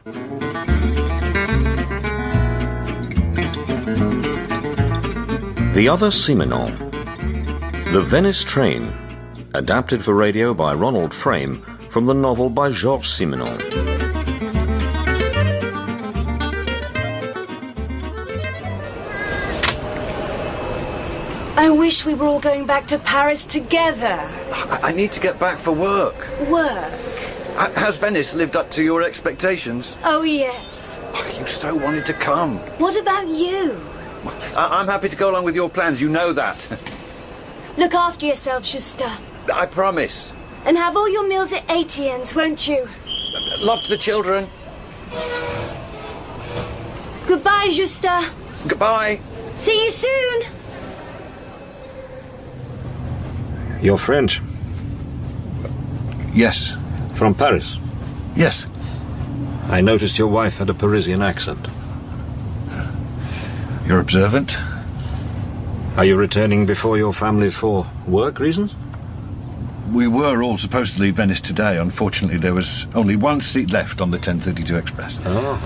The Other Simenon. The Venice Train, adapted for radio by Ronald Frame from the novel by Georges Simenon. I wish we were all going back to Paris together. I need to get back for work. Work? Has Venice lived up to your expectations? Oh, yes. Oh, you so wanted to come. What about you? I'm happy to go along with your plans, you know that. Look after yourself, Justin. I promise. And have all your meals at Etienne's, won't you? Love to the children. Goodbye, Justin. Goodbye. See you soon. You're French? Yes. From Paris? Yes. I noticed your wife had a Parisian accent. You're observant. Are you returning before your family for work reasons? We were all supposed to leave Venice today. Unfortunately, there was only one seat left on the 10:32 express. Oh.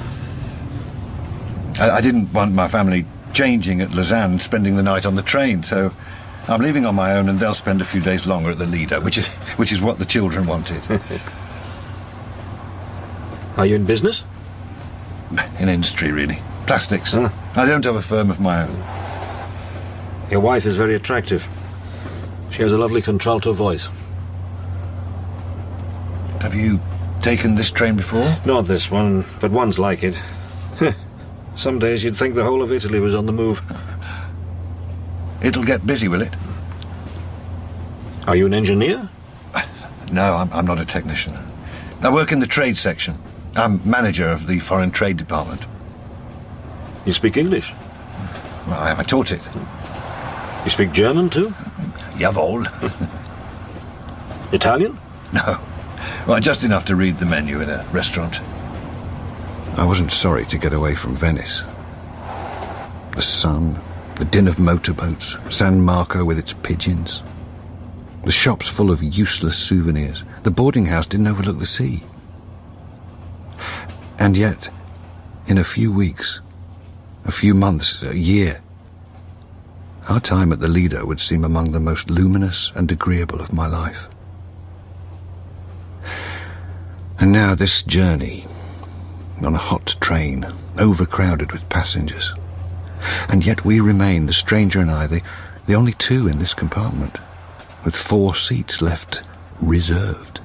I didn't want my family changing at Lausanne, spending the night on the train, so I'm leaving on my own, and they'll spend a few days longer at the Lido, which is what the children wanted. Are you in business? In industry, really. Plastics. Huh. I don't have a firm of my own. Your wife is very attractive. She has a lovely contralto voice. Have you taken this train before? Not this one, but ones like it. Some days you'd think the whole of Italy was on the move. It'll get busy, will it? Are you an engineer? No, I'm not a technician. I work in the trade section. I'm manager of the foreign trade department. You speak English? Well, I taught it. You speak German too? Jawohl. Italian? No. Well, just enough to read the menu in a restaurant. I wasn't sorry to get away from Venice. The sun, the din of motorboats, San Marco with its pigeons. The shops full of useless souvenirs. The boarding house didn't overlook the sea. And yet, in a few weeks, a few months, a year, our time at the Lido would seem among the most luminous and agreeable of my life. And now this journey, on a hot train, overcrowded with passengers. And yet we remain, the stranger and I, the only two in this compartment, with 4 seats left reserved.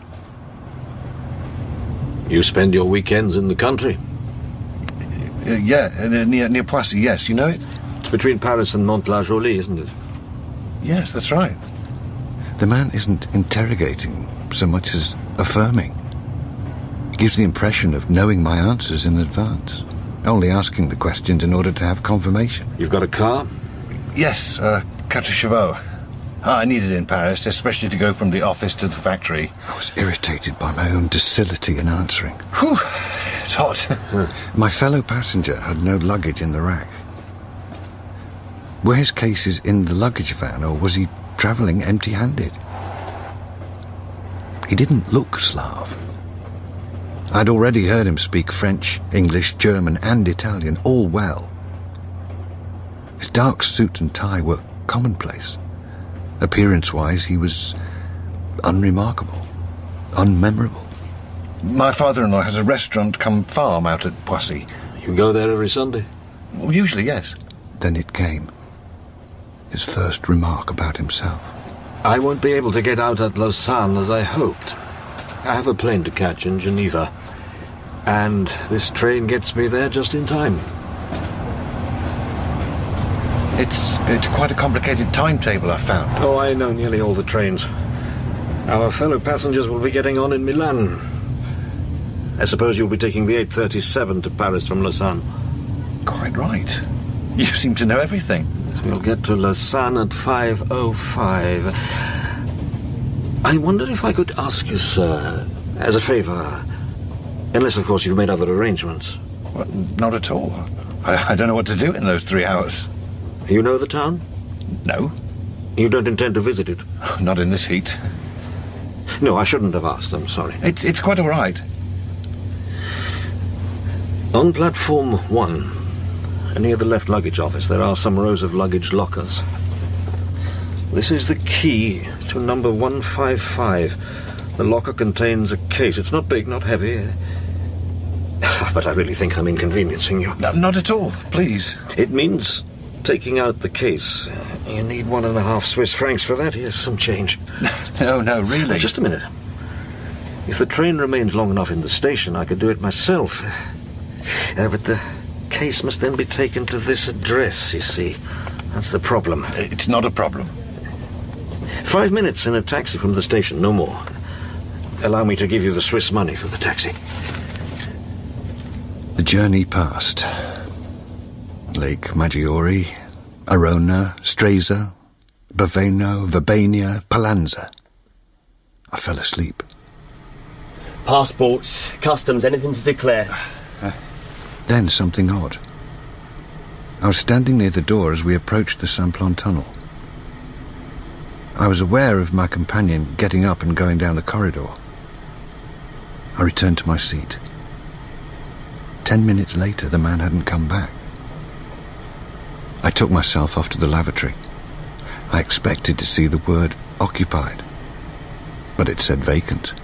You spend your weekends in the country? Yeah, near Poissy, yes. You know it? It's between Paris and Mantes-la-Jolie, isn't it? Yes, that's right. The man isn't interrogating so much as affirming. He gives the impression of knowing my answers in advance, only asking the questions in order to have confirmation. You've got a car? Yes, 4 chevaux. I need it in Paris, especially to go from the office to the factory. I was irritated by my own docility in answering. Whew, it's hot. My fellow passenger had no luggage in the rack. Were his cases in the luggage van, or was he travelling empty-handed? He didn't look Slav. I'd already heard him speak French, English, German and Italian, all well. His dark suit and tie were commonplace. Appearance-wise, he was unremarkable, unmemorable. My father-in-law has a restaurant come farm out at Poissy. You go there every Sunday? Well, usually, yes. Then it came. His first remark about himself. I won't be able to get out at Lausanne as I hoped. I have a plane to catch in Geneva, and this train gets me there just in time. It's quite a complicated timetable, I've found. Oh, I know nearly all the trains. Our fellow passengers will be getting on in Milan. I suppose you'll be taking the 8:37 to Paris from Lausanne. Quite right. You seem to know everything. We'll get to Lausanne at 5:05. I wonder if I could ask you, sir, as a favour, unless, of course, you've made other arrangements. Well, not at all. I don't know what to do in those 3 hours. You know the town? No. You don't intend to visit it? Not in this heat. No, I shouldn't have asked. I'm sorry. It's quite all right. On platform 1, near the left luggage office, there are some rows of luggage lockers. This is the key to number 155. The locker contains a case. It's not big, not heavy. But I really think I'm inconveniencing you. No, not at all, please. It means taking out the case. You need 1.5 Swiss francs for that. Here's some change. No, really. Just a minute. If the train remains long enough in the station, I could do it myself. But the case must then be taken to this address, you see. That's the problem. It's not a problem. 5 minutes in a taxi from the station, no more. Allow me to give you the Swiss money for the taxi. The journey passed. Lake Maggiore, Arona, Stresa, Baveno, Verbania, Palanza. I fell asleep. Passports, customs, anything to declare? Then something odd. I was standing near the door as we approached the Simplon tunnel. I was aware of my companion getting up and going down the corridor. I returned to my seat. 10 minutes later, the man hadn't come back. I took myself off to the lavatory. I expected to see the word occupied, but it said vacant.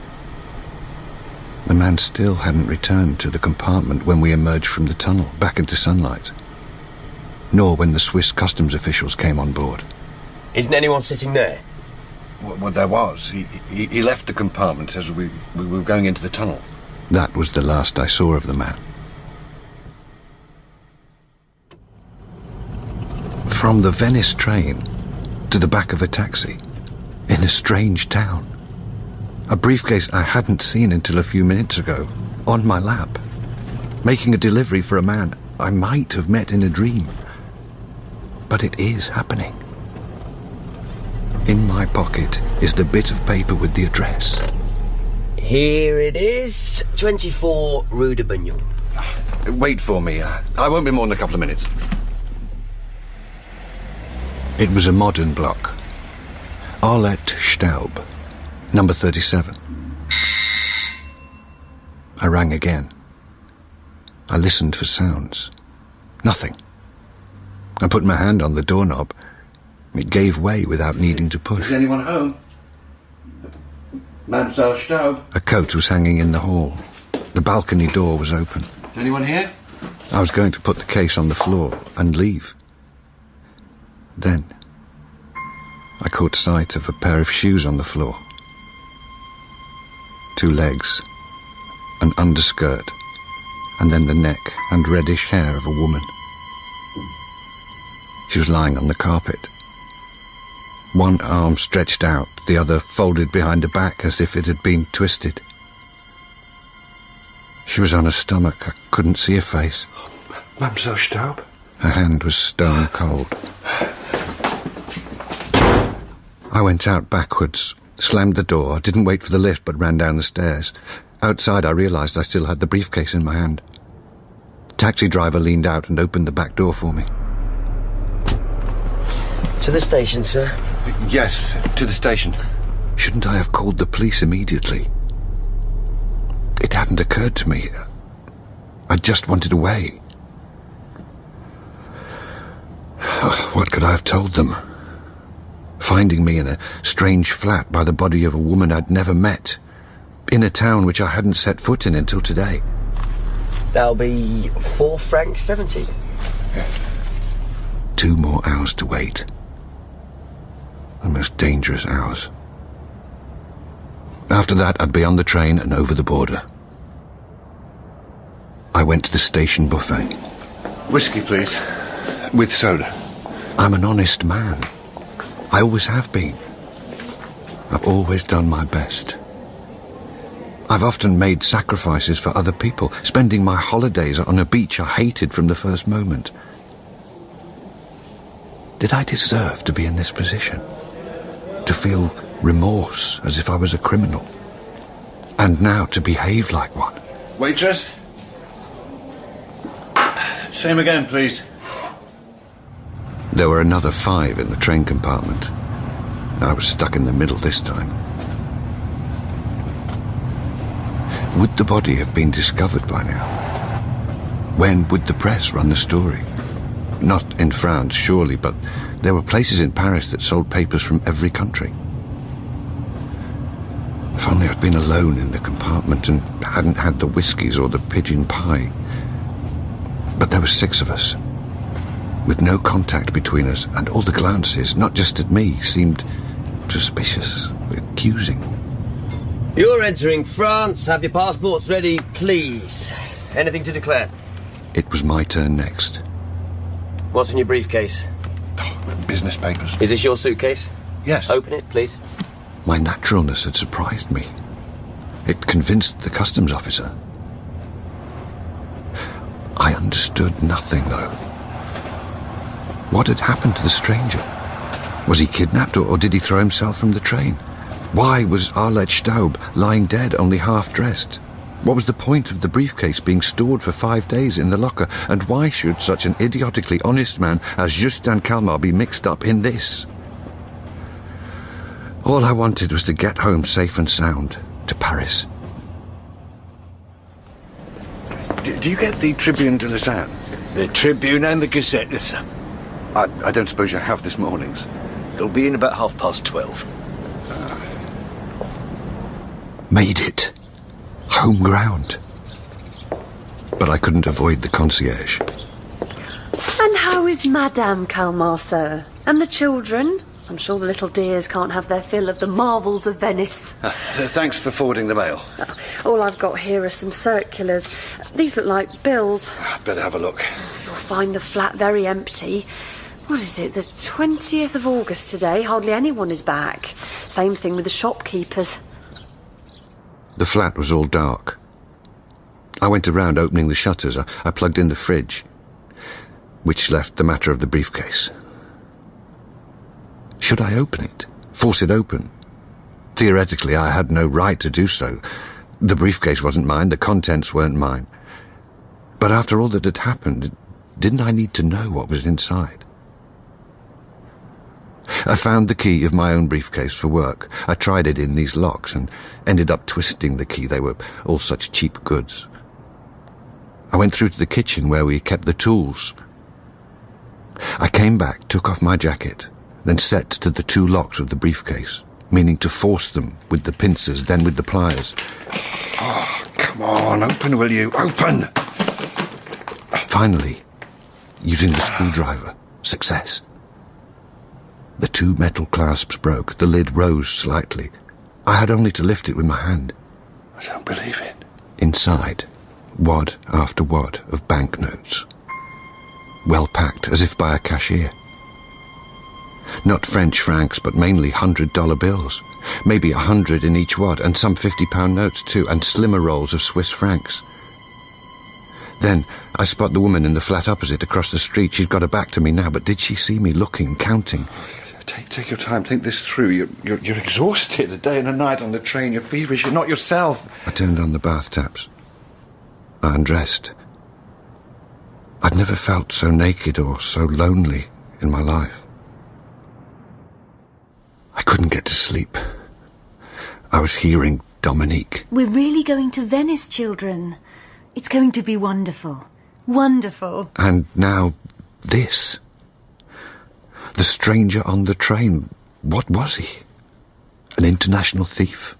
The man still hadn't returned to the compartment when we emerged from the tunnel back into sunlight, nor when the Swiss customs officials came on board. Isn't anyone sitting there? Well, there was. He left the compartment as we were going into the tunnel. That was the last I saw of the man. From the Venice train to the back of a taxi, in a strange town. A briefcase I hadn't seen until a few minutes ago, on my lap, making a delivery for a man I might have met in a dream. But it is happening. In my pocket is the bit of paper with the address. Here it is, 24 Rue de Bignon. Wait for me. I won't be more than a couple of minutes. It was a modern block. Arlette Staub, number 37. I rang again. I listened for sounds. Nothing. I put my hand on the doorknob. It gave way without needing to push. Is anyone home? Mademoiselle Staub? A coat was hanging in the hall. The balcony door was open. Anyone here? I was going to put the case on the floor and leave. Then, I caught sight of a pair of shoes on the floor. 2 legs, an underskirt, and then the neck and reddish hair of a woman. She was lying on the carpet. One arm stretched out, the other folded behind her back as if it had been twisted. She was on her stomach. I couldn't see her face. Mademoiselle Staub? Her hand was stone cold. I went out backwards, slammed the door, didn't wait for the lift but ran down the stairs. Outside I realised I still had the briefcase in my hand. The taxi driver leaned out and opened the back door for me. To the station, sir. Yes, to the station. Shouldn't I have called the police immediately? It hadn't occurred to me. I just wanted away. What could I have told them? Finding me in a strange flat by the body of a woman I'd never met, in a town which I hadn't set foot in until today. That'll be 4 francs 70. 2 more hours to wait. The most dangerous hours. After that, I'd be on the train and over the border. I went to the station buffet. Whiskey, please. With soda. I'm an honest man. I always have been. I've always done my best. I've often made sacrifices for other people, spending my holidays on a beach I hated from the first moment. Did I deserve to be in this position? To feel remorse as if I was a criminal? And now to behave like one? Waitress? Same again, please. There were another 5 in the train compartment. I was stuck in the middle this time. Would the body have been discovered by now? When would the press run the story? Not in France, surely, but there were places in Paris that sold papers from every country. If only I'd been alone in the compartment and hadn't had the whiskies or the pigeon pie. But there were 6 of us, with no contact between us, and all the glances, not just at me, seemed suspicious, accusing. You're entering France. Have your passports ready, please. Anything to declare? It was my turn next. What's in your briefcase? Business papers. Is this your suitcase? Yes. Open it, please. My naturalness had surprised me. It convinced the customs officer. I understood nothing, though. What had happened to the stranger? Was he kidnapped, or did he throw himself from the train? Why was Arlette Staub lying dead, only half-dressed? What was the point of the briefcase being stored for 5 days in the locker? And why should such an idiotically honest man as Justin Calmar be mixed up in this? All I wanted was to get home safe and sound, to Paris. Do you get the Tribune de Lausanne? The Tribune and the Gazette, sir. I don't suppose you have this morning's. It'll be in about 12:30. Made it. Home ground. But I couldn't avoid the concierge. And how is Madame Calmar, sir? And the children? I'm sure the little dears can't have their fill of the marvels of Venice. Thanks for forwarding the mail. All I've got here are some circulars. These look like bills. Better have a look. You'll find the flat very empty. What is it, the 20th of August today? Hardly anyone is back. Same thing with the shopkeepers. The flat was all dark. I went around opening the shutters. I plugged in the fridge, which left the matter of the briefcase. Should I open it? Force it open? Theoretically, I had no right to do so. The briefcase wasn't mine, the contents weren't mine. But after all that had happened, didn't I need to know what was inside? I found the key of my own briefcase for work. I tried it in these locks and ended up twisting the key. They were all such cheap goods. I went through to the kitchen where we kept the tools. I came back, took off my jacket, then set to the 2 locks of the briefcase, meaning to force them with the pincers, then with the pliers. Oh, come on, open, will you? Open! Finally, using the screwdriver, success. The 2 metal clasps broke. The lid rose slightly. I had only to lift it with my hand. I don't believe it. Inside, wad after wad of banknotes. Well packed, as if by a cashier. Not French francs, but mainly $100 bills. Maybe 100 in each wad, and some £50 notes too, and slimmer rolls of Swiss francs. Then I spot the woman in the flat opposite across the street. She'd got her back to me now, but did she see me looking, counting? Take your time, think this through. You're exhausted, a day and a night on the train. You're feverish, you're not yourself. I turned on the bath taps. I undressed. I'd never felt so naked or so lonely in my life. I couldn't get to sleep. I was hearing Dominique. We're really going to Venice, children. It's going to be wonderful. Wonderful. And now this. The stranger on the train, what was he? An international thief?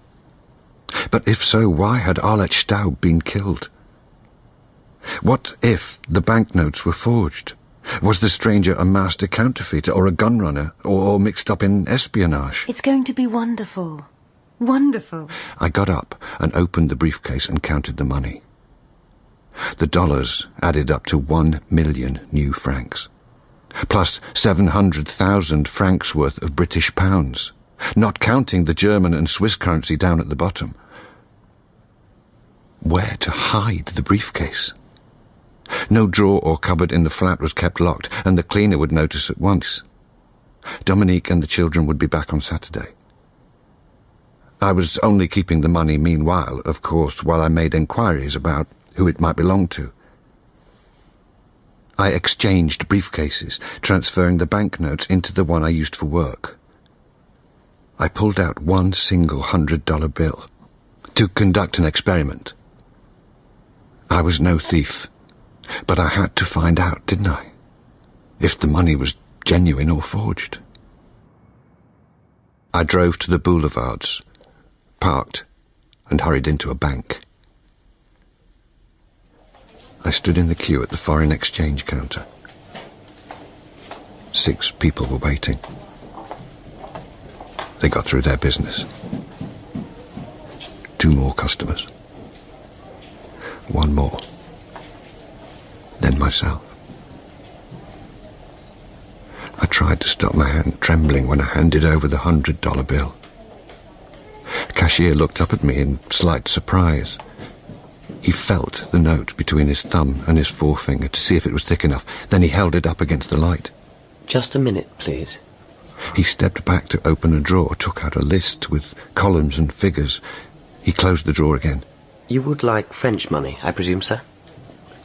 But if so, why had Arlette Staub been killed? What if the banknotes were forged? Was the stranger a master counterfeiter or a gunrunner or mixed up in espionage? It's going to be wonderful. Wonderful. I got up and opened the briefcase and counted the money. The dollars added up to 1 million new francs. Plus 700,000 francs worth of British pounds, not counting the German and Swiss currency down at the bottom. Where to hide the briefcase? No drawer or cupboard in the flat was kept locked, and the cleaner would notice at once. Dominique and the children would be back on Saturday. I was only keeping the money meanwhile, of course, while I made enquiries about who it might belong to. I exchanged briefcases, transferring the banknotes into the one I used for work. I pulled out 1 single $100 bill to conduct an experiment. I was no thief, But I had to find out, didn't I? If the money was genuine or forged. I drove to the boulevards, parked, and hurried into a bank. I stood in the queue at the foreign exchange counter. 6 people were waiting. They got through their business. 2 more customers. 1 more. Then myself. I tried to stop my hand trembling when I handed over the $100 bill. The cashier looked up at me in slight surprise. He felt the note between his thumb and his forefinger to see if it was thick enough. Then he held it up against the light. Just a minute, please. He stepped back to open a drawer, took out a list with columns and figures. He closed the drawer again. You would like French money, I presume, sir?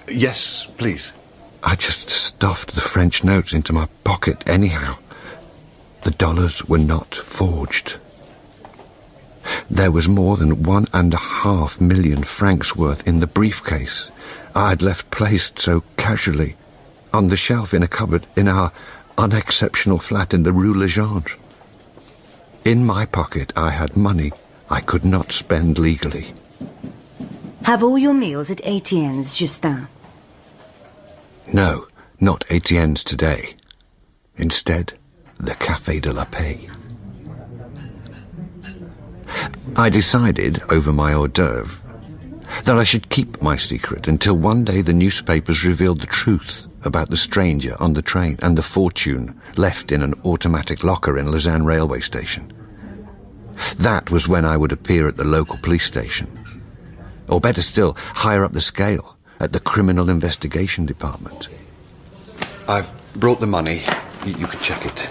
Yes, please. I just stuffed the French notes into my pocket anyhow. The dollars were not forged. There was more than 1.5 million francs worth in the briefcase I had left placed so casually on the shelf in a cupboard in our unexceptional flat in the Rue Legendre. In my pocket I had money I could not spend legally. Have all your meals at Etienne's, Justin? No, not Etienne's today. Instead, the Café de la Paix. I decided, over my hors d'oeuvre, that I should keep my secret until one day the newspapers revealed the truth about the stranger on the train and the fortune left in an automatic locker in Lausanne railway station. That was when I would appear at the local police station. Or better still, higher up the scale, at the Criminal Investigation Department. I've brought the money. You can check it.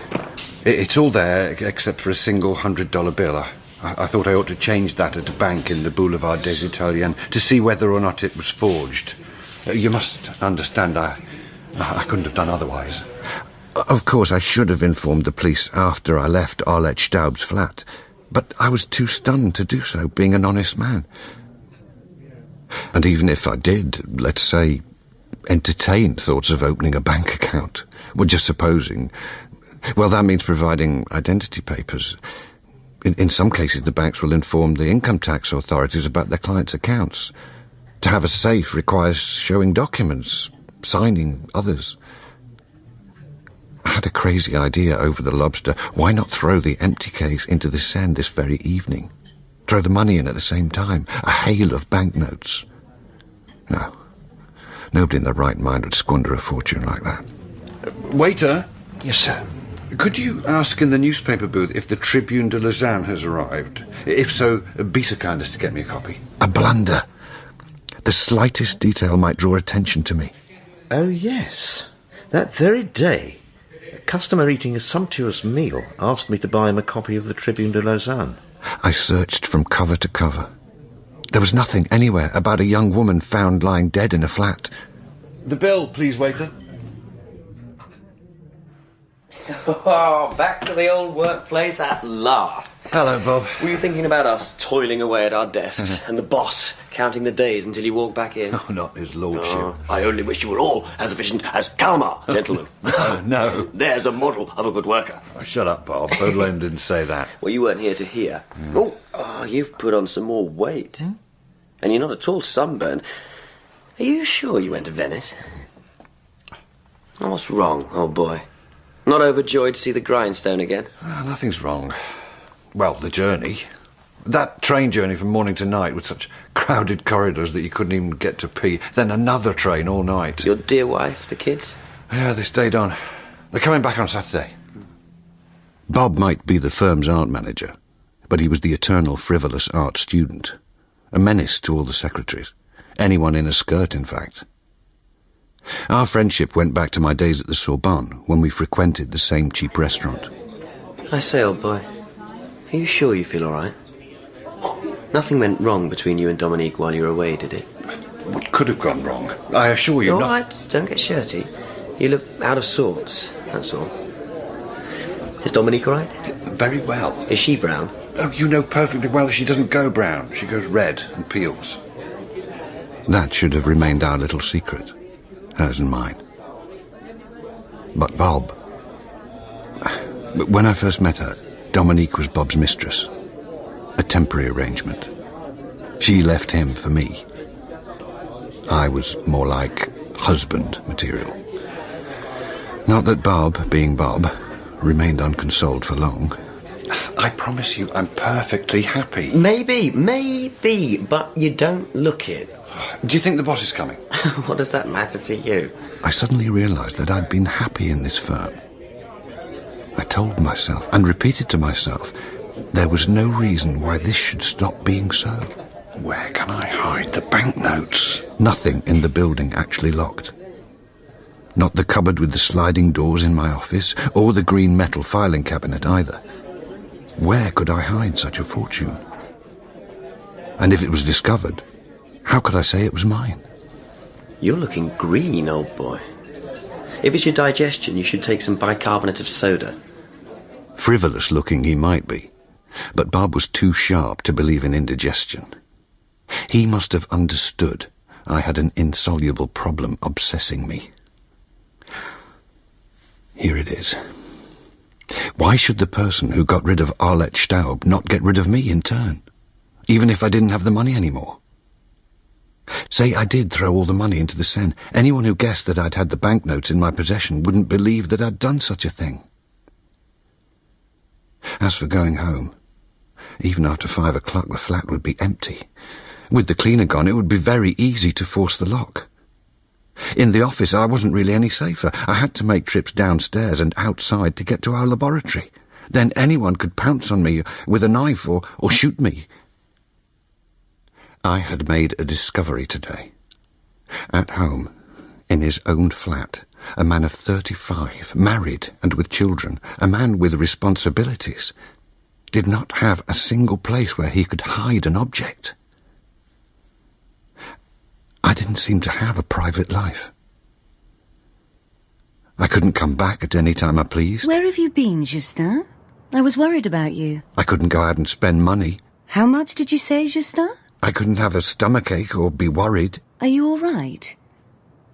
It's all there, except for a single $100 bill. I thought I ought to change that at a bank in the Boulevard des Italiens to see whether or not it was forged. You must understand, I couldn't have done otherwise. Of course, I should have informed the police after I left Arlette Staub's flat, but I was too stunned to do so, being an honest man. And even if I did, let's say, entertain thoughts of opening a bank account, well, just supposing, well, that means providing identity papers. In some cases, the banks will inform the income tax authorities about their clients' accounts. To have a safe requires showing documents, signing others. I had a crazy idea over the lobster. Why not throw the empty case into the Seine this very evening? Throw the money in at the same time. A hail of banknotes. No. Nobody in their right mind would squander a fortune like that. Waiter? Yes, sir. Could you ask in the newspaper booth if the Tribune de Lausanne has arrived? If so, be so kind as to get me a copy. A blunder. The slightest detail might draw attention to me. Oh, yes. That very day, a customer eating a sumptuous meal asked me to buy him a copy of the Tribune de Lausanne. I searched from cover to cover. There was nothing anywhere about a young woman found lying dead in a flat. The bill, please, waiter. Oh, back to the old workplace at last. Hello, Bob. Were you thinking about us toiling away at our desks and the boss counting the days until you walk back in? Oh, not his lordship. Oh, I only wish you were all as efficient as Kalmar, gentlemen. No. There's a model of a good worker. Oh, shut up, Bob. Baudelaire didn't say that. Well, you weren't here to hear. Oh, you've put on some more weight. And you're not at all sunburned. Are you sure you went to Venice? Oh, what's wrong, old boy? Not overjoyed to see the grindstone again? Nothing's wrong. Well, the journey. That train journey from morning to night with such crowded corridors that you couldn't even get to pee. Then another train all night. Your dear wife, the kids? Yeah, they stayed on. They're coming back on Saturday. Bob might be the firm's art manager, but he was the eternal frivolous art student. A menace to all the secretaries. Anyone in a skirt, in fact. Our friendship went back to my days at the Sorbonne, when we frequented the same cheap restaurant. I say, old boy, are you sure you feel all right? Nothing went wrong between you and Dominique while you were away, did it? What could have gone wrong? I assure you, all right, don't get shirty. You look out of sorts, that's all. Is Dominique all right? Very well. Is she brown? Oh, you know perfectly well she doesn't go brown. She goes red and peels. That should have remained our little secret. hers and mine. But Bob... When I first met her, Dominique was Bob's mistress. A temporary arrangement. She left him for me. I was more like husband material. Not that Bob, being Bob, remained unconsoled for long. I promise you, I'm perfectly happy. Maybe, but you don't look it. Do you think the boss is coming? What does that matter to you? I suddenly realised that I'd been happy in this firm. I told myself, and repeated to myself, there was no reason why this should stop being so. Where can I hide the banknotes? Nothing in the building actually locked. Not the cupboard with the sliding doors in my office, or the green metal filing cabinet either. Where could I hide such a fortune? And if it was discovered, how could I say it was mine? You're looking green, old boy. If it's your digestion, you should take some bicarbonate of soda. Frivolous looking he might be, but Bob was too sharp to believe in indigestion. He must have understood I had an insoluble problem obsessing me. Here it is. Why should the person who got rid of Arlette Staub not get rid of me in turn, even if I didn't have the money anymore? Say I did throw all the money into the Seine. Anyone who guessed that I'd had the banknotes in my possession wouldn't believe that I'd done such a thing. As for going home, even after 5 o'clock the flat would be empty. With the cleaner gone, it would be very easy to force the lock. In the office, I wasn't really any safer. I had to make trips downstairs and outside to get to our laboratory. Then anyone could pounce on me with a knife or shoot me. I had made a discovery today. At home, in his own flat, a man of 35, married and with children, a man with responsibilities, did not have a single place where he could hide an object. I didn't seem to have a private life. I couldn't come back at any time I pleased. Where have you been, Justin? I was worried about you. I couldn't go out and spend money. How much did you say, Justin? I couldn't have a stomachache or be worried. Are you all right?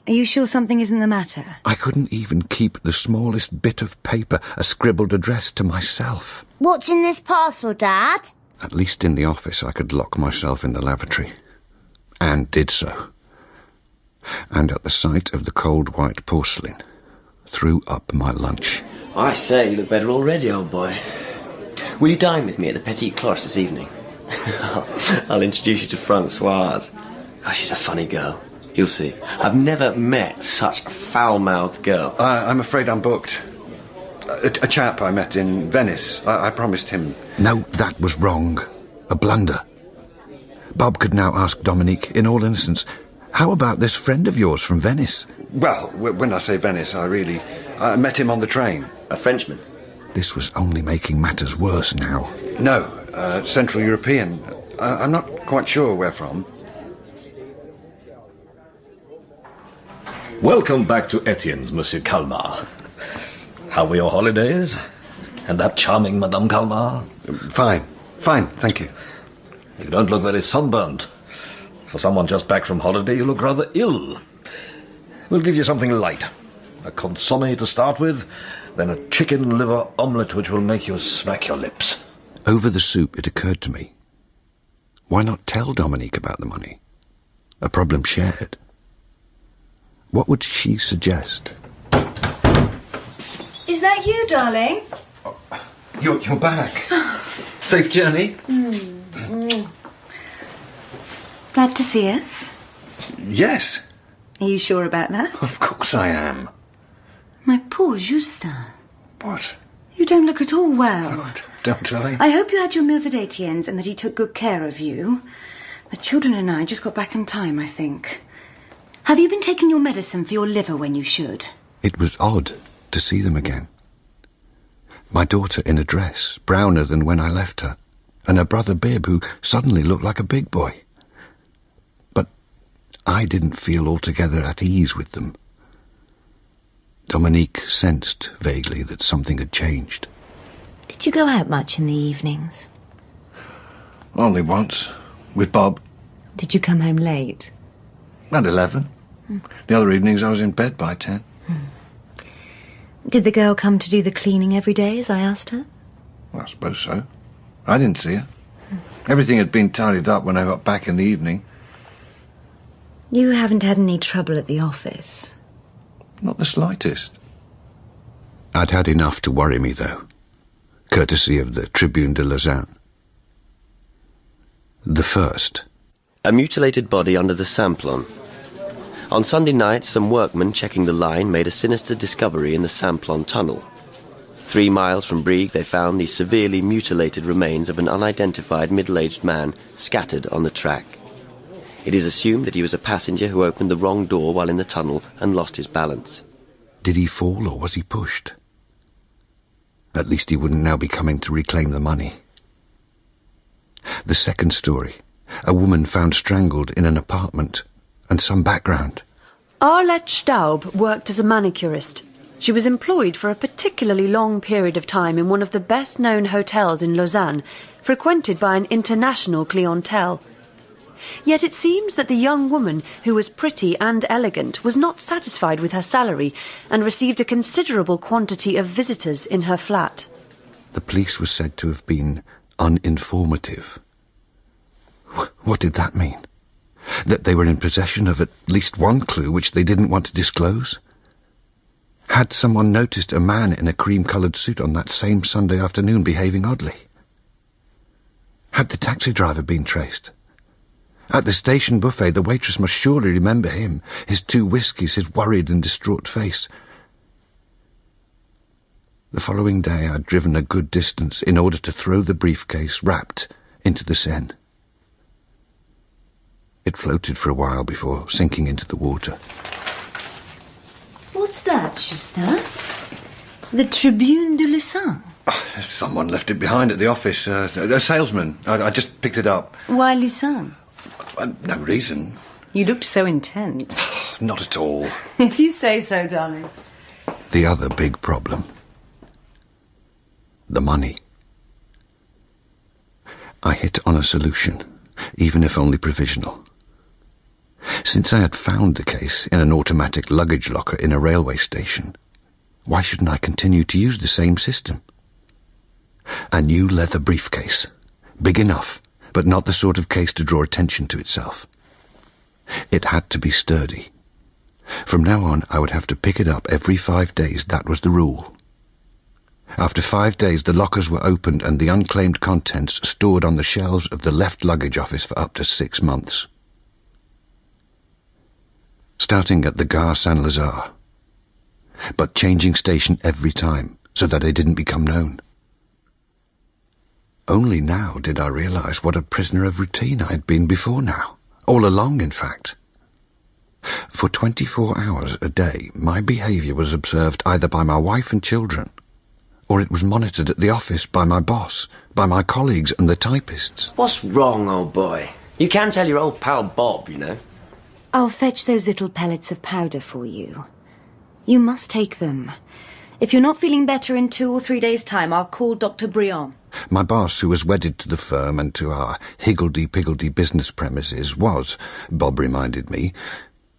Are you sure something isn't the matter? I couldn't even keep the smallest bit of paper, a scribbled address, to myself. What's in this parcel, Dad? At least in the office I could lock myself in the lavatory. And did so. And at the sight of the cold white porcelain, threw up my lunch. I say, you look better already, old boy. Will you dine with me at the Petit Cloche this evening? I'll introduce you to Françoise. Oh, she's a funny girl. You'll see. I've never met such a foul-mouthed girl. I'm afraid I'm booked. A chap I met in Venice. I promised him... No, that was wrong. A blunder. Bob could now ask Dominique, in all innocence, how about this friend of yours from Venice? Well, when I say Venice, I met him on the train. A Frenchman? This was only making matters worse now. No, Central European. I'm not quite sure where from. Welcome back to Etienne's, Monsieur Calmar. How were your holidays? And that charming Madame Calmar? Fine, thank you. You don't look very sunburnt. For someone just back from holiday, you look rather ill. We'll give you something light. A consommé to start with, then a chicken liver omelette which will make you smack your lips. Over the soup, it occurred to me. Why not tell Dominique about the money? A problem shared. What would she suggest? Is that you, darling? You're back. Safe journey? Glad to see us. Yes. Are you sure about that? Of course I am. My poor Justin. What? You don't look at all well. Oh, don't I? I hope you had your meals at Etienne's and that he took good care of you. The children and I just got back in time, I think. Have you been taking your medicine for your liver when you should? It was odd to see them again. My daughter in a dress, browner than when I left her, and her brother Bib, who suddenly looked like a big boy. But I didn't feel altogether at ease with them. Dominique sensed vaguely that something had changed. Did you go out much in the evenings? Only once. With Bob. Did you come home late? At 11. The other evenings I was in bed by 10. Did the girl come to do the cleaning every day, as I asked her? Well, I suppose so. I didn't see her. Everything had been tidied up when I got back in the evening. You haven't had any trouble at the office? Not the slightest. I'd had enough to worry me, though, courtesy of the Tribune de Lausanne. The first. A mutilated body under the Samplon. On Sunday night, some workmen checking the line made a sinister discovery in the Samplon tunnel. 3 miles from Brieg, they found the severely mutilated remains of an unidentified middle-aged man scattered on the track. It is assumed that he was a passenger who opened the wrong door while in the tunnel and lost his balance. Did he fall or was he pushed? At least he wouldn't now be coming to reclaim the money. The second story. A woman found strangled in an apartment, and some background. Arlette Staub worked as a manicurist. She was employed for a particularly long period of time in one of the best-known hotels in Lausanne, frequented by an international clientele. Yet it seems that the young woman, who was pretty and elegant, was not satisfied with her salary and received a considerable quantity of visitors in her flat. The police were said to have been uninformative. What did that mean? That they were in possession of at least one clue which they didn't want to disclose? Had someone noticed a man in a cream-coloured suit on that same Sunday afternoon behaving oddly? Had the taxi driver been traced? At the station buffet, the waitress must surely remember him, his 2 whiskies, his worried and distraught face. The following day I'd driven a good distance in order to throw the briefcase, wrapped, into the Seine. It floated for a while before sinking into the water. What's that, Justin? The Tribune de Lausanne? Someone left it behind at the office. A salesman. I just picked it up. Why Lausanne? No reason. You looked so intent. Not at all. If you say so, darling. The other big problem. The money. I hit on a solution, even if only provisional. Since I had found the case in an automatic luggage locker in a railway station, why shouldn't I continue to use the same system? A new leather briefcase, big enough, but not the sort of case to draw attention to itself. It had to be sturdy. From now on, I would have to pick it up every 5 days. That was the rule. After 5 days, the lockers were opened and the unclaimed contents stored on the shelves of the left luggage office for up to 6 months. Starting at the Gare Saint-Lazare, but changing station every time so that I didn't become known. Only now did I realize what a prisoner of routine I had been before now. All along, in fact. For 24 hours a day, my behaviour was observed either by my wife and children, or it was monitored at the office by my boss, by my colleagues and the typists. What's wrong, old boy? You can tell your old pal Bob, you know. I'll fetch those little pellets of powder for you. You must take them. If you're not feeling better in 2 or 3 days' time, I'll call Dr. Briand. My boss, who was wedded to the firm and to our higgledy-piggledy business premises, was, Bob reminded me,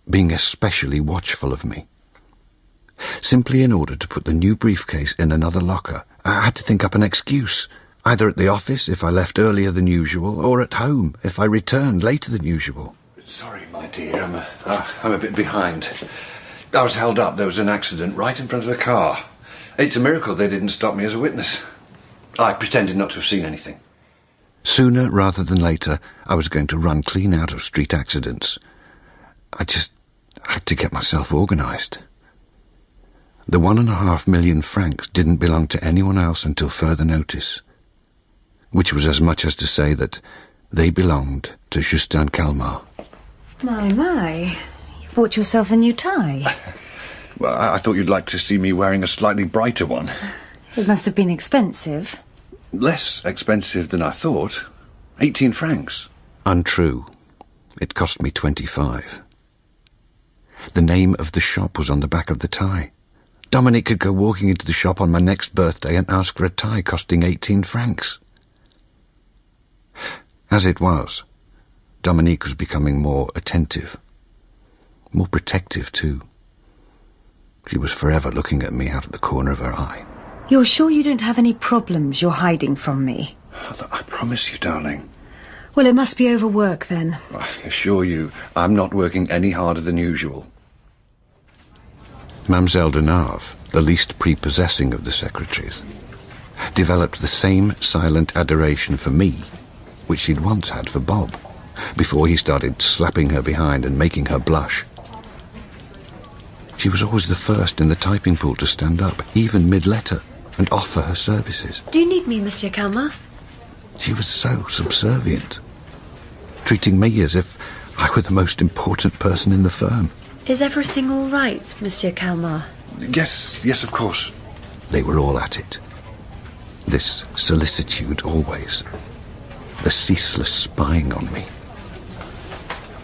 being especially watchful of me. Simply in order to put the new briefcase in another locker, I had to think up an excuse, either at the office if I left earlier than usual, or at home if I returned later than usual. Sorry, my dear, I'm a bit behind. I was held up. There was an accident right in front of the car. It's a miracle they didn't stop me as a witness. I pretended not to have seen anything. Sooner rather than later, I was going to run clean out of street accidents. I just had to get myself organised. The 1.5 million francs didn't belong to anyone else until further notice, which was as much as to say that they belonged to Justin Calmar. My, you bought yourself a new tie. Well, I thought you'd like to see me wearing a slightly brighter one. It must have been expensive. Less expensive than I thought. 18 francs. Untrue. It cost me 25. The name of the shop was on the back of the tie. Dominique could go walking into the shop on my next birthday and ask for a tie costing 18 francs. As it was, Dominique was becoming more attentive. More protective, too. She was forever looking at me out of the corner of her eye. You're sure you don't have any problems you're hiding from me? I promise you, darling. Well, it must be overwork then. I assure you, I'm not working any harder than usual. Mademoiselle de Narve, the least prepossessing of the secretaries, developed the same silent adoration for me which she'd once had for Bob, before he started slapping her behind and making her blush. She was always the first in the typing pool to stand up, even mid-letter, and offer her services. Do you need me, Monsieur Calma? She was so subservient, treating me as if I were the most important person in the firm. Is everything all right, Monsieur Calma? Yes, of course. They were all at it. This solicitude always. The ceaseless spying on me.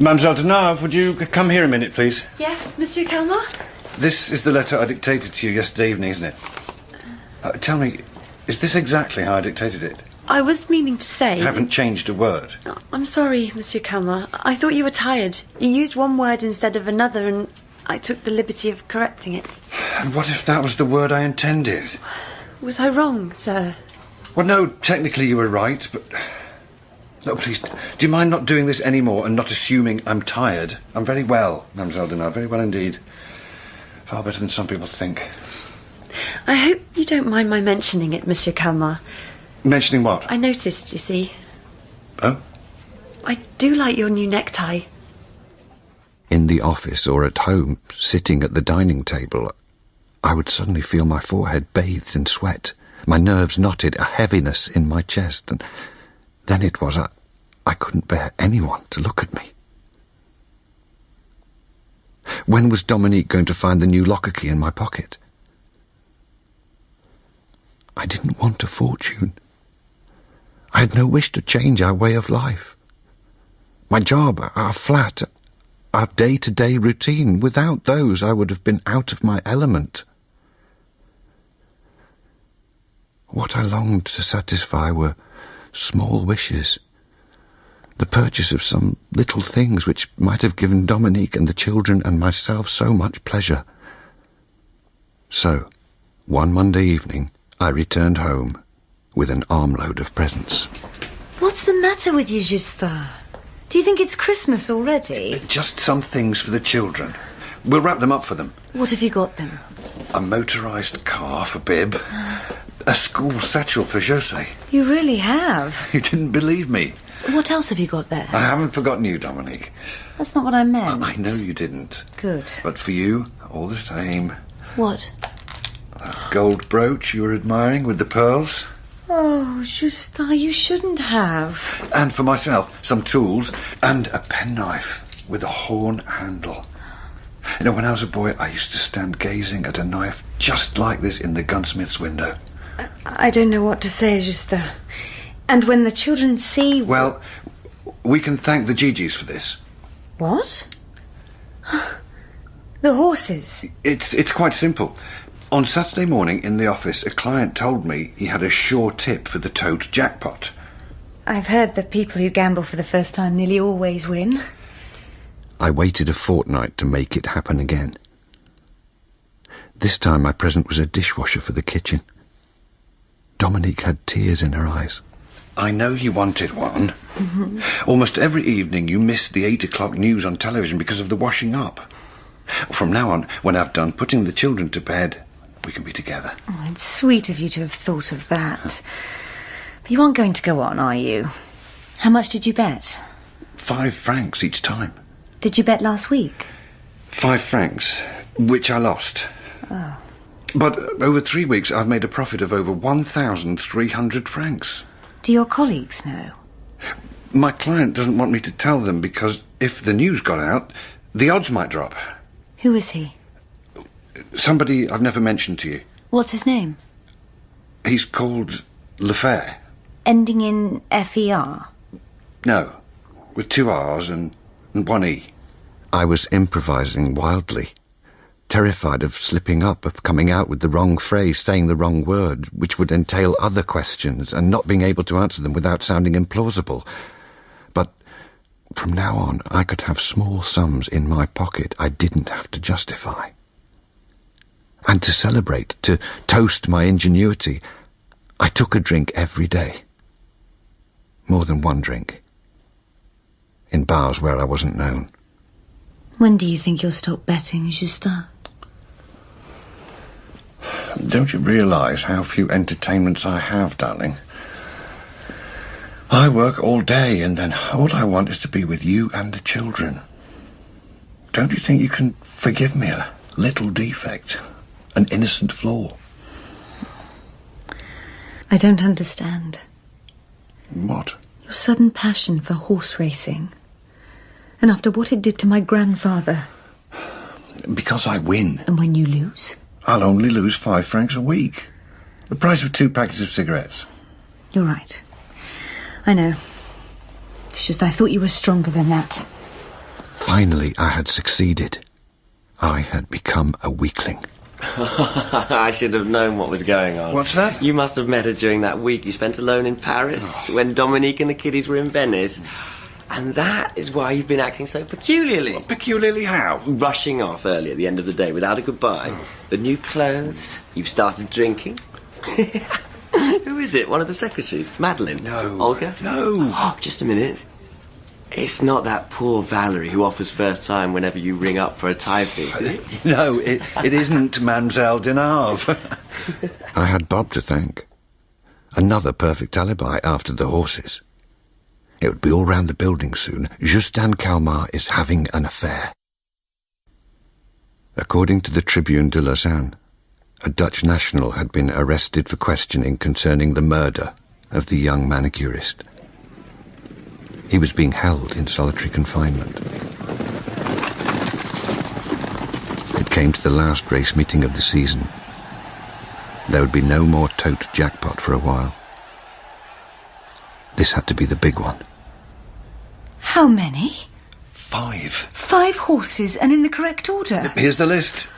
Mademoiselle de Narve, would you come here a minute, please? Yes, Monsieur Calma? This is the letter I dictated to you yesterday evening, isn't it? Tell me, is this exactly how I dictated it? I was meaning to say... I haven't changed a word. I'm sorry, Monsieur Calma. I thought you were tired. You used one word instead of another, and I took the liberty of correcting it. And what if that was the word I intended? Was I wrong, sir? Well, no, technically you were right, but... No, please, do you mind not doing this anymore and not assuming I'm tired? I'm very well, Mademoiselle de Narve, very well indeed. Far better than some people think. I hope you don't mind my mentioning it, Monsieur Calma. Mentioning what? I noticed, you see. Oh? I do like your new necktie. In the office or at home, sitting at the dining table, I would suddenly feel my forehead bathed in sweat, my nerves knotted, a heaviness in my chest, and then it was I couldn't bear anyone to look at me. When was Dominique going to find the new locker key in my pocket? I didn't want a fortune. I had no wish to change our way of life. My job, our flat, our day-to-day routine. Without those, I would have been out of my element. What I longed to satisfy were small wishes. The purchase of some little things which might have given Dominique and the children and myself so much pleasure. So, one Monday evening, I returned home with an armload of presents. What's the matter with you, Justin? Do you think it's Christmas already? Just some things for the children. We'll wrap them up for them. What have you got them? A motorised car for Bib. A school satchel for José. You really have. You didn't believe me. What else have you got there? I haven't forgotten you, Dominique. That's not what I meant. I know you didn't. Good. But for you, all the same. What? That gold brooch you were admiring with the pearls. Oh, Justin, you shouldn't have. And for myself, some tools and a penknife with a horn handle. You know, when I was a boy, I used to stand gazing at a knife just like this in the gunsmith's window. I don't know what to say, Justin. And when the children see... Well, we can thank the Gigi's for this. What? The horses? It's quite simple. On Saturday morning in the office, a client told me he had a sure tip for the tote jackpot. I've heard that people who gamble for the first time nearly always win. I waited a fortnight to make it happen again. This time my present was a dishwasher for the kitchen. Dominique had tears in her eyes. I know you wanted one. Almost every evening you missed the 8 o'clock news on television because of the washing up. From now on, when I've done putting the children to bed, we can be together. Oh, it's sweet of you to have thought of that. But you aren't going to go on, are you? How much did you bet? 5 francs each time. Did you bet last week? 5 francs, which I lost. Oh. But over 3 weeks I've made a profit of over 1,300 francs. Do your colleagues know? My client doesn't want me to tell them because if the news got out, the odds might drop. Who is he? Somebody I've never mentioned to you. What's his name? He's called Lefer. Ending in F-E-R? No, with 2 R's and 1 E. I was improvising wildly, terrified of slipping up, of coming out with the wrong phrase, saying the wrong word, which would entail other questions, and not being able to answer them without sounding implausible. But From now on, I could have small sums in my pocket I didn't have to justify. And to celebrate, to toast my ingenuity, I took a drink every day. More than one drink. In bars where I wasn't known. When do you think you'll stop betting, Justin? Don't you realise how few entertainments I have, darling? I work all day, and then all I want is to be with you and the children. Don't you think you can forgive me a little defect? An innocent flaw? I don't understand. What? Your sudden passion for horse racing. And after what it did to my grandfather. Because I win. And when you lose? I'll only lose 5 francs a week. The price of 2 packets of cigarettes. You're right. I know. It's just I thought you were stronger than that. Finally, I had succeeded. I had become a weakling. I should have known what was going on. What's that? You must have met her during that week you spent alone in Paris, when Dominique and the kiddies were in Venice. And that is why you've been acting so peculiarly. Well, peculiarly how? Rushing off early at the end of the day without a goodbye. The new clothes. You've started drinking. Who is it? One of the secretaries? Madeline? No. Olga? No. Oh, just a minute. It's not that poor Valerie who offers first time whenever you ring up for a typist, is it? No, it isn't Mademoiselle Denave. I had Bob to thank. Another perfect alibi after the horses. It would be all round the building soon. Justin Calmar is having an affair. According to the Tribune de Lausanne, a Dutch national had been arrested for questioning concerning the murder of the young manicurist. He was being held in solitary confinement. It came to the last race meeting of the season. There would be no more tote jackpot for a while. This had to be the big one. How many? 5. 5 horses, and in the correct order. Here's the list.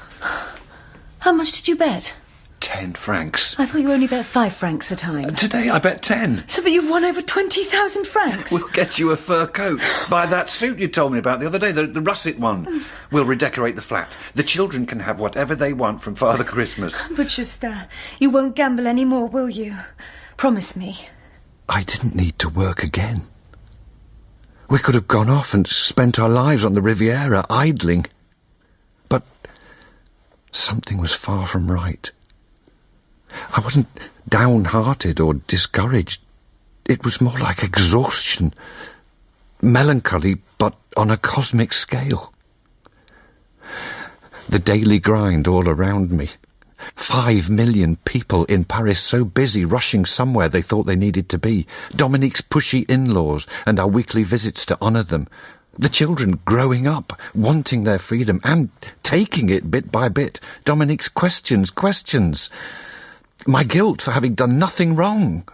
How much did you bet? 10 francs. I thought you only bet 5 francs a time. Today I bet 10. So that you've won over 20,000 francs. We'll get you a fur coat. Buy that suit you told me about the other day, the russet one. We'll redecorate the flat. The children can have whatever they want from Father Christmas. But Justin, you won't gamble any more, will you? Promise me. I didn't need to work again. We could have gone off and spent our lives on the Riviera, idling. But something was far from right. I wasn't downhearted or discouraged. It was more like exhaustion. Melancholy, but on a cosmic scale. The daily grind all around me. 5 million people in Paris so busy rushing somewhere they thought they needed to be. Dominique's pushy in-laws and our weekly visits to honour them. The children growing up, wanting their freedom and taking it bit by bit. Dominique's questions. My guilt for having done nothing wrong.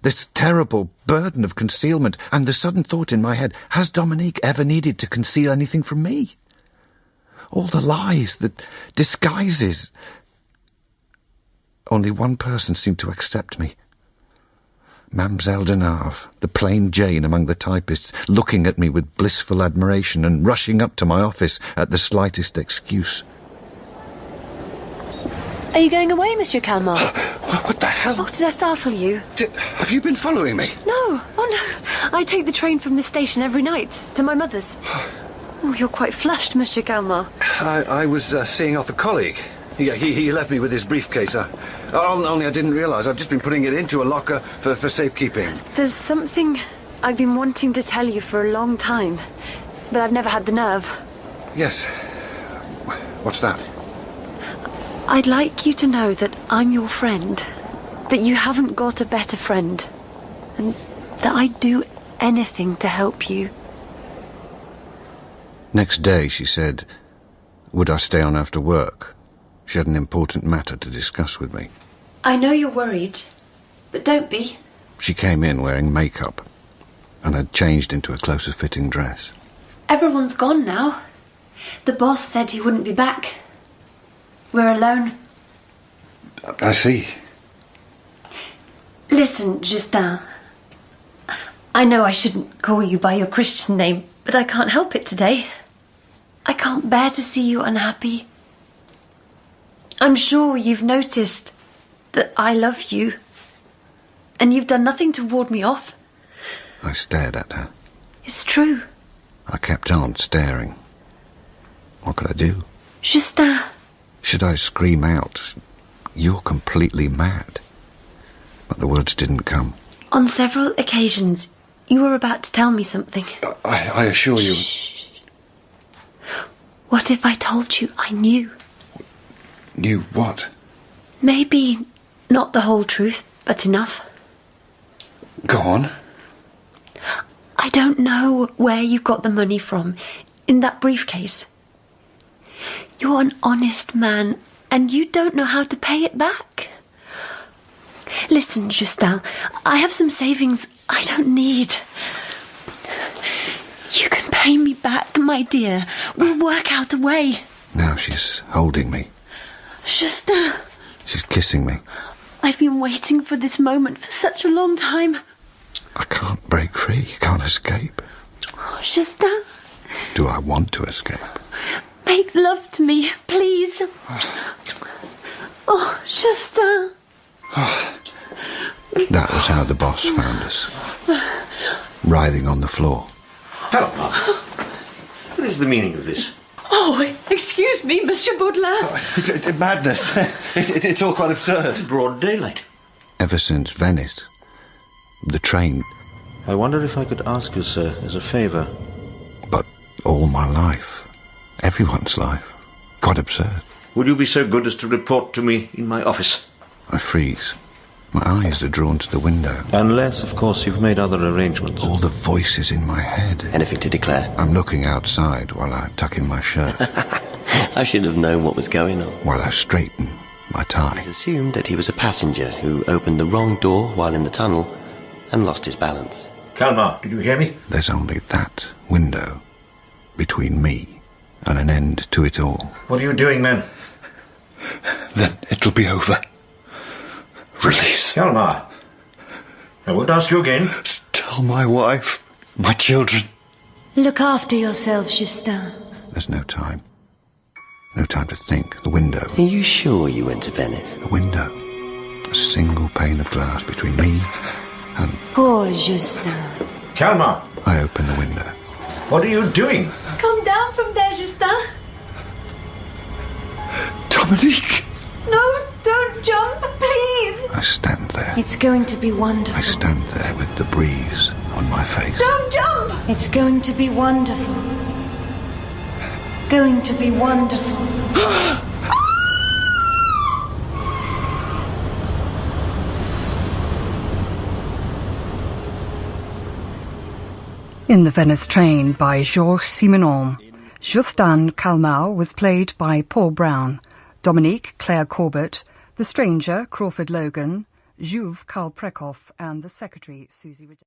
This terrible burden of concealment and the sudden thought in my head, has Dominique ever needed to conceal anything from me? All the lies, the disguises. Only one person seemed to accept me. Mademoiselle Denave, the plain Jane among the typists, looking at me with blissful admiration and rushing up to my office at the slightest excuse. Are you going away, Monsieur Calmar? What the hell? Oh, did I startle you? Have you been following me? No. Oh, no. I take the train from the station every night to my mother's. Oh, you're quite flushed, Monsieur Calmar. I was seeing off a colleague. Yeah, he left me with his briefcase. Only I didn't realise. I've just been putting it into a locker for safekeeping. There's something I've been wanting to tell you for a long time, but I've never had the nerve. Yes. What's that? I'd like you to know that I'm your friend, that you haven't got a better friend, and that I'd do anything to help you. Next day, she said, would I stay on after work? She had an important matter to discuss with me. I know you're worried, but don't be. She came in wearing makeup and had changed into a closer-fitting dress. Everyone's gone now. The boss said he wouldn't be back. We're alone. I see. Listen, Justin. I know I shouldn't call you by your Christian name, but I can't help it today. I can't bear to see you unhappy. I'm sure you've noticed that I love you, and you've done nothing to ward me off. I stared at her. It's true. I kept on staring. What could I do? Justin. Should I scream out, "You're completely mad"? But the words didn't come. On several occasions, you were about to tell me something. I assure you... Shh. What if I told you I knew? Knew what? Maybe not the whole truth, but enough. Go on. I don't know where you got the money from in that briefcase. You're an honest man, and you don't know how to pay it back. Listen, Justin, I have some savings I don't need. You can pay me back, my dear. We'll work out a way. Now she's holding me. Justin. She's kissing me. I've been waiting for this moment for such a long time. I can't break free. Can't escape. Oh, Justin. Do I want to escape? Make love to me, please. Oh, Justin. That was how the boss found us. Writhing on the floor. Hello, Bob. What is the meaning of this? Oh, excuse me, Monsieur Baudelaire. It's madness. It's all quite absurd. It's broad daylight. Ever since Venice, the train, I wonder if I could ask you, sir, as a favour. but all my life, everyone's life, quite absurd. Would you be so good as to report to me in my office? I freeze. My eyes are drawn to the window. Unless, of course, you've made other arrangements. All the voices in my head. Anything to declare? I'm looking outside while I tuck in my shirt, I should have known what was going on. while I straighten my tie. It's assumed that he was a passenger who opened the wrong door while in the tunnel and lost his balance. Kalmar, did you hear me? There's only that window between me and an end to it all. What are you doing, man? Then it'll be over. Release. Kalmar, I won't ask you again. Tell my wife, my children. Look after yourself, Justin. There's no time. No time to think. The window. Are you sure you went to Venice? A window. A single pane of glass between me and... Poor Justin. Kalmar, I open the window. what are you doing? Come down from there, Justin. Dominique! No, don't jump, please. I stand there. It's going to be wonderful. I stand there with the breeze on my face. Don't jump. It's going to be wonderful. Going to be wonderful. In the Venice Train by Georges Simenon. Justin Kalmar was played by Paul Brown, Dominique Claire Corbett, the stranger Crawford Logan, Juve Karl Prekoff, and the secretary Susie Riddell.